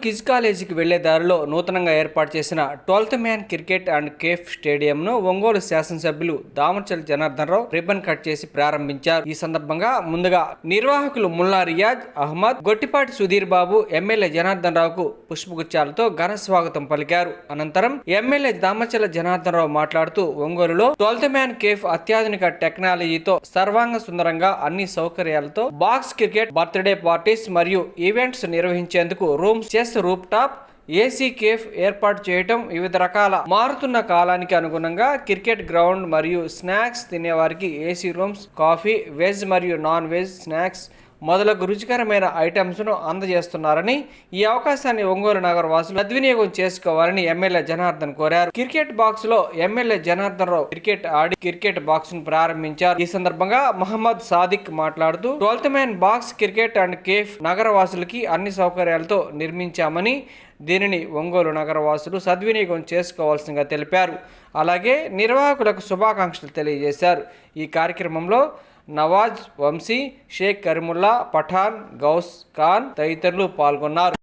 కిజ్ కాలేజీకి వెళ్లే దారిలో నూతనంగా ఏర్పాటు చేసిన 12th man cricket and cafe స్టేడియంను ఒంగోలు శాసనసభ్యులు దామచల జనార్దన్ రావు రిబ్బన్ కట్ చేసి ప్రారంభించారు. ఈ సందర్భంగా ముందుగా నిర్వాహకులు ముల్లా రియాజ్ అహ్మద్, గొట్టిపాటి సుధీర్ బాబు ఎమ్మెల్యే జనార్దన్ రావుకు పుష్పగుచ్చాలతో ఘన స్వాగతం పలికారు. అనంతరం ఎమ్మెల్యే దామచల జనార్దన్ రావు మాట్లాడుతూ ఒంగోలులో 12th మ్యాన్ కేఫ్ అత్యాధునిక టెక్నాలజీతో సర్వాంగ సుందరంగా అన్ని సౌకర్యాలతో బాక్స్ క్రికెట్, బర్త్డే పార్టీస్ మరియు ఈవెంట్స్ నిర్వహించేందుకు rooms, chess, roof top, AC cafe ఏర్పాటు చేయటం, వివిధ రకాల మారుతున్న కాలానికి అనుగుణంగా క్రికెట్ గ్రౌండ్ మరియు స్నాక్స్ తినేవారికి ఏసీ రూమ్స్, కాఫీ, వెజ్ మరియు నాన్ వెజ్ స్నాక్స్ మొదలగు రుచికరమైన ఐటమ్స్ను అందజేస్తున్నారని, ఈ అవకాశాన్ని ఒంగోలు నగర వాసులు సద్వినియోగం చేసుకోవాలని ఎమ్మెల్యే జనార్దన్ కోరారు. క్రికెట్ బాక్స్ లో ఎమ్మెల్యే జనార్దన్ రావు క్రికెట్ ఆడి క్రికెట్ బాక్స్ ను ప్రారంభించారు. ఈ సందర్భంగా మహమ్మద్ సాదిక్ మాట్లాడుతూ 12th man box cricket and cafe నగర వాసులకి అన్ని సౌకర్యాలతో నిర్మించామని, దీనిని ఒంగోలు నగరవాసులు సద్వినియోగం చేసుకోవాల్సిందిగా తెలిపారు. అలాగే నిర్వాహకులకు శుభాకాంక్షలు తెలియజేశారు. ఈ కార్యక్రమంలో నవాజ్, వంశీ, షేక్ కరీముల్లా, పఠాన్, గౌస్ ఖాన్ తదితరులు పాల్గొన్నారు.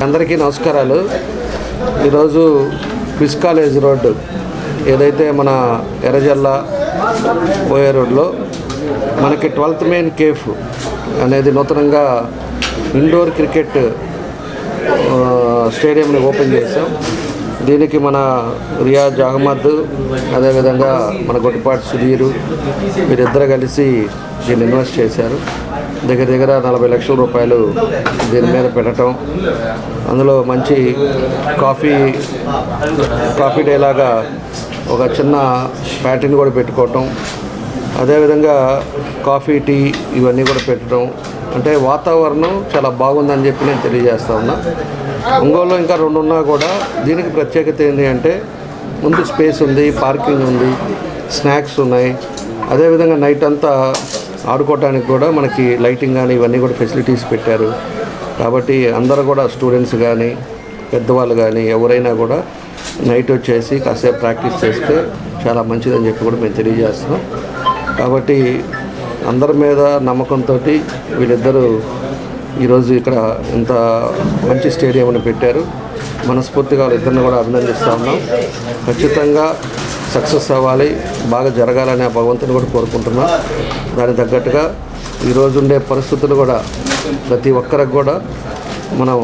అందరికీ నమస్కారాలు. ఈరోజు క్విజ్ కాలేజ్ రోడ్డు ఏదైతే మన ఎర్రజల్ల పోయే రోడ్లో మనకి 12th మెయిన్ కేఫ్ అనేది నూతనంగా ఇండోర్ క్రికెట్ స్టేడియంని ఓపెన్ చేసాం. దీనికి మన రియాజ్ అహ్మద్, అదేవిధంగా మన గొట్టిపాటి సుధీరు వీరిద్దరు కలిసి దీన్ని ఇన్వెస్ట్ చేశారు. దగ్గర 40 లక్షల రూపాయలు దీని మీద పెట్టడం, అందులో మంచి కాఫీ డే లాగా ఒక చిన్న ప్యాటర్న్ కూడా పెట్టుకోవటం, అదేవిధంగా కాఫీ, టీ ఇవన్నీ కూడా పెట్టడం, అంటే వాతావరణం చాలా బాగుందని చెప్పి నేను తెలియజేస్తా ఉన్నా. ఒంగోలులో ఇంకా 2 ఉన్నా కూడా దీనికి ప్రత్యేకత ఏంటి అంటే ముందు స్పేస్ ఉంది, పార్కింగ్ ఉంది, స్నాక్స్ ఉన్నాయి, అదేవిధంగా నైట్ అంతా ఆడుకోవడానికి కూడా మనకి లైటింగ్ కానీ ఇవన్నీ కూడా ఫెసిలిటీస్ పెట్టారు. కాబట్టి అందరూ కూడా స్టూడెంట్స్ కానీ పెద్దవాళ్ళు కానీ ఎవరైనా కూడా నైట్ వచ్చేసి కాసేపు ప్రాక్టీస్ చేస్తే చాలా మంచిదని చెప్పి కూడా మేము తెలియజేస్తున్నాం. కాబట్టి అందరి మీద నమ్మకంతో వీళ్ళిద్దరూ ఈరోజు ఇక్కడ ఇంత మంచి స్టేడియంని పెట్టారు. మనస్ఫూర్తిగా వాళ్ళిద్దరిని కూడా అభినందిస్తూ ఉన్నాం. ఖచ్చితంగా సక్సెస్ అవ్వాలి, బాగా జరగాలని ఆ భగవంతుని కూడా కోరుకుంటున్నాం. దానికి తగ్గట్టుగా ఈరోజు ఉండే పరిస్థితులు కూడా ప్రతి ఒక్కరికి కూడా మనం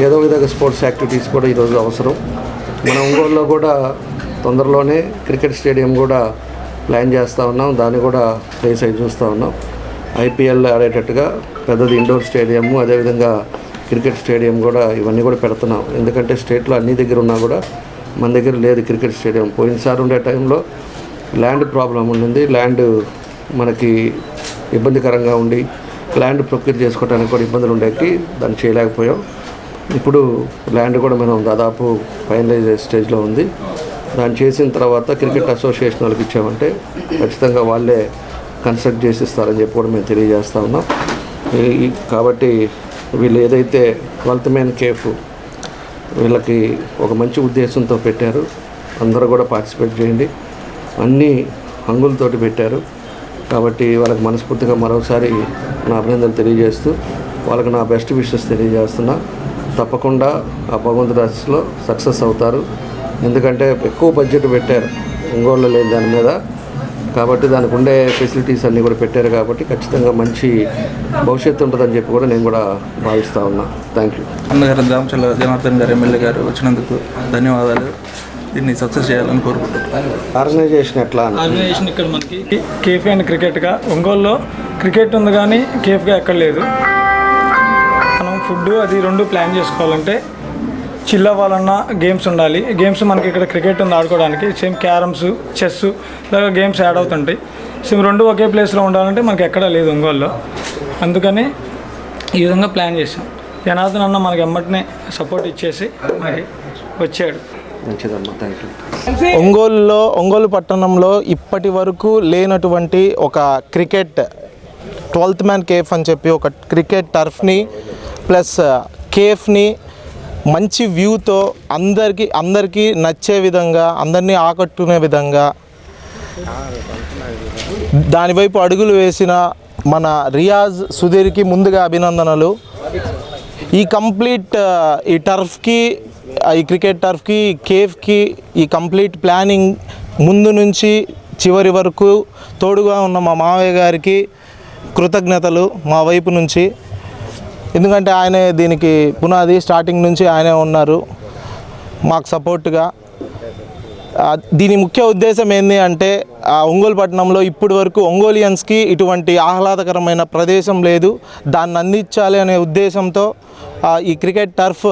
ఏదో విధంగా స్పోర్ట్స్ యాక్టివిటీస్ కూడా ఈరోజు అవసరం. మన ఒంగోలులో కూడా తొందరలోనే క్రికెట్ స్టేడియం కూడా ప్లాన్ చేస్తూ ఉన్నాం. దాన్ని కూడా ప్లేస్ అయి చూస్తూ ఉన్నాం. IPL ఆడేటట్టుగా పెద్దది ఇండోర్ స్టేడియము, అదేవిధంగా క్రికెట్ స్టేడియం కూడా ఇవన్నీ కూడా పెడుతున్నాం. ఎందుకంటే స్టేట్లో అన్ని దగ్గర ఉన్నా కూడా మన దగ్గర లేదు క్రికెట్ స్టేడియం. పోయినసారి ఉండే టైంలో ల్యాండ్ ప్రాబ్లం ఉండింది, ల్యాండ్ మనకి ఇబ్బందికరంగా ఉండి ల్యాండ్ ప్రొక్యూర్ చేసుకోవడానికి కూడా ఇబ్బందులు ఉండేకి దాన్ని చేయలేకపోయాం. ఇప్పుడు ల్యాండ్ కూడా మనం దాదాపు ఫైనలైజ్ స్టేజ్లో ఉంది. దాన్ని చేసిన తర్వాత క్రికెట్ అసోసియేషన్ వాళ్ళకి ఇచ్చామంటే ఖచ్చితంగా వాళ్ళే కన్స్ట్రక్ట్ చేసిస్తారని చెప్పి కూడా మేము తెలియజేస్తూ ఉన్నాం. కాబట్టి వీళ్ళు ఏదైతే 12th మెయిన్ కేఫ్ వీళ్ళకి ఒక మంచి ఉద్దేశంతో పెట్టారు. అందరూ కూడా పార్టిసిపేట్ చేయండి. అన్ని హంగులతోటి పెట్టారు. కాబట్టి వాళ్ళకి మనస్ఫూర్తిగా మరోసారి నా అభినందనలు తెలియజేస్తూ వాళ్ళకి నా బెస్ట్ విషెస్ తెలియజేస్తున్నా. తప్పకుండా ఆ భగవంతుడి ఆశీస్సులో సక్సెస్ అవుతారు. ఎందుకంటే ఎక్కువ బడ్జెట్ పెట్టారు ఒంగోలులో లేని దాని మీద. కాబట్టి దానికి ఉండే ఫెసిలిటీస్ అన్నీ కూడా పెట్టారు. కాబట్టి ఖచ్చితంగా మంచి భవిష్యత్తు ఉంటుందని చెప్పి కూడా నేను కూడా భావిస్తూ ఉన్నా. Thank you. అన్నగారు దామచల్ల జనార్దన్ గారు ఎమ్మెల్యే గారు వచ్చినందుకు ధన్యవాదాలు. దీన్ని సక్సెస్ చేయాలని కోరుకుంటున్నాను. ఆర్గనైజేషన్ ఎట్లా? ఆర్గనైజేషన్ ఇక్కడ మనకి కేఫీ అండ్ క్రికెట్గా ఒంగోలులో క్రికెట్ ఉంది కానీ కేఫ్గా ఎక్కడ లేదు. మనం ఫుడ్ అది 2 ప్లాన్ చేసుకోవాలంటే చిల్ అవ్వాలన్నా గేమ్స్ ఉండాలి. గేమ్స్ మనకి ఇక్కడ క్రికెట్ ఉంది ఆడుకోవడానికి, సేమ్ క్యారమ్స్, చెస్ ఇలాగ గేమ్స్ యాడ్ అవుతుంటాయి. సేమ్ 2 ఒకే ప్లేస్లో ఉండాలంటే మనకి ఎక్కడా లేదు ఒంగోలులో. అందుకని ఈ విధంగా ప్లాన్ చేసాం. జనార్దన్ అన్న మనకి ఎమ్మటినే సపోర్ట్ ఇచ్చేసి మరి వచ్చాడు. మంచిదమ్మా, థ్యాంక్ యూ. ఒంగోలు పట్టణంలో ఇప్పటి వరకు లేనటువంటి ఒక క్రికెట్ 12th మెయిన్ కేఫ్ అని చెప్పి ఒక క్రికెట్ టర్ఫ్ని ప్లస్ కేఫ్ని మంచి వ్యూతో అందరికీ నచ్చే విధంగా, అందరినీ ఆకట్టుకునే విధంగా దానివైపు అడుగులు వేసిన మన రియాజ్ సుధీర్కి ముందుగా అభినందనలు. ఈ కంప్లీట్ ఈ టర్ఫ్కి, ఈ క్రికెట్ టర్ఫ్కి, కేఫ్కి ఈ కంప్లీట్ ప్లానింగ్ ముందు నుంచి చివరి వరకు తోడుగా ఉన్న మా మావయ్య గారికి కృతజ్ఞతలు మా వైపు నుంచి. ఎందుకంటే ఆయనే దీనికి పునాది, స్టార్టింగ్ నుంచి ఆయనే ఉన్నారు మాకు సపోర్ట్గా. దీని ముఖ్య ఉద్దేశం ఏంటి అంటే ఒంగోలు పట్టణంలో ఇప్పటి వరకు ఒంగోలియన్స్కి ఇటువంటి ఆహ్లాదకరమైన ప్రదేశం లేదు, దాన్ని అందించాలి అనే ఉద్దేశంతో ఈ క్రికెట్ టర్ఫ్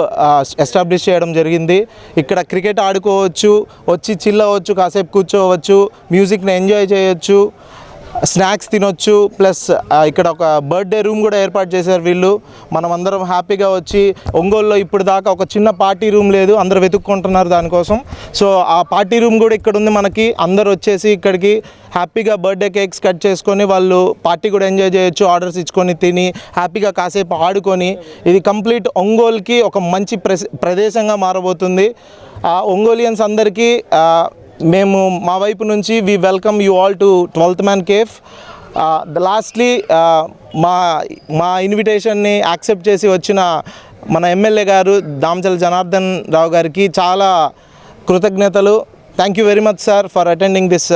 ఎస్టాబ్లిష్ చేయడం జరిగింది. ఇక్కడ క్రికెట్ ఆడుకోవచ్చు, వచ్చి చిల్ అవ్వచ్చు, కాసేపు కూర్చోవచ్చు, మ్యూజిక్ని ఎంజాయ్ చేయొచ్చు, స్నాక్స్ తినొచ్చు. ప్లస్ ఇక్కడ ఒక బర్త్డే రూమ్ కూడా ఏర్పాటు చేశారు వీళ్ళు. మనం అందరం హ్యాపీగా వచ్చి, ఒంగోలులో ఇప్పుడు దాకా ఒక చిన్న పార్టీ రూమ్ లేదు, అందరూ వెతుక్కుంటున్నారు దానికోసం. సో ఆ పార్టీ రూమ్ కూడా ఇక్కడ ఉంది మనకి. అందరూ వచ్చేసి ఇక్కడికి హ్యాపీగా బర్త్డే కేక్స్ కట్ చేసుకొని వాళ్ళు పార్టీ కూడా ఎంజాయ్ చేయొచ్చు, ఆర్డర్స్ ఇచ్చుకొని తిని హ్యాపీగా కాసేపు ఆడుకొని. ఇది కంప్లీట్ ఒంగోలుకి ఒక మంచి ప్రదేశంగా మారబోతుంది. ఒంగోలియన్స్ అందరికీ మేము మా వైపు నుంచి we welcome you all to 12th main cafe. Lastly మా ఇన్విటేషన్ని యాక్సెప్ట్ చేసి వచ్చిన మన ఎమ్మెల్యే గారు దామచల జనార్దన్ రావు గారికి చాలా కృతజ్ఞతలు. Thank you very much sir for attending this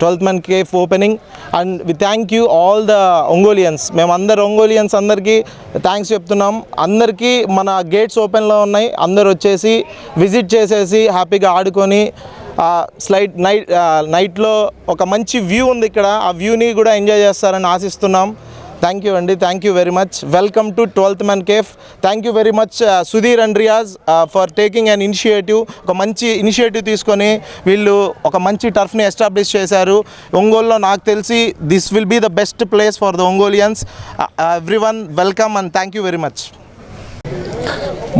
12th Man Cave opening. And we thank you all the Ongolians. మేము అందరు ఒంగోలియన్స్ అందరికీ థ్యాంక్స్ చెప్తున్నాం. అందరికీ మన గేట్స్ ఓపెన్లో ఉన్నాయి, అందరు వచ్చేసి విజిట్ చేసేసి హ్యాపీగా ఆడుకొని నైట్లో ఒక మంచి వ్యూ ఉంది ఇక్కడ, ఆ వ్యూని కూడా ఎంజాయ్ చేస్తారని ఆశిస్తున్నాం. థ్యాంక్ యూ అండి, thank you very much. Welcome to 12th Man Cave. Thank you very much Sudheer and Riyaz for taking an initiative. ఒక మంచి ఇనిషియేటివ్ తీసుకొని వీళ్ళు ఒక మంచి టర్ఫ్ని ఎస్టాబ్లిష్ చేశారు ఒంగోలులో. నాకు తెలిసి this will be the best place for the Ongolians. Everyone welcome and thank you very much.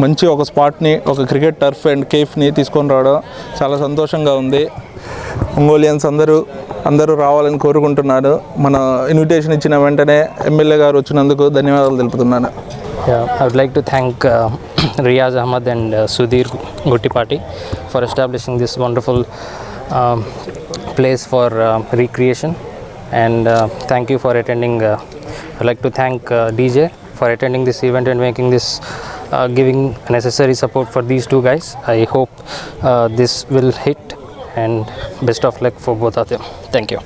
మంచి ఒక స్పాట్ని, ఒక క్రికెట్ టర్ఫ్ అండ్ కేఫ్ని తీసుకొని రావడం చాలా సంతోషంగా ఉంది. ఒంగోలియన్స్ అందరూ రావాలని కోరుకుంటున్నారు. మన ఇన్విటేషన్ ఇచ్చిన వెంటనే ఎమ్మెల్యే గారు వచ్చినందుకు ధన్యవాదాలు తెలుపుతున్నాను. I would like to thank Riyaz Ahmad and Sudhir Gottipati for establishing this wonderful place for recreation, and thank you for attending. I'd like to thank DJ for attending this event and making this giving necessary support for these two guys. I hope this will hit, and best of luck for both of them. Thank you.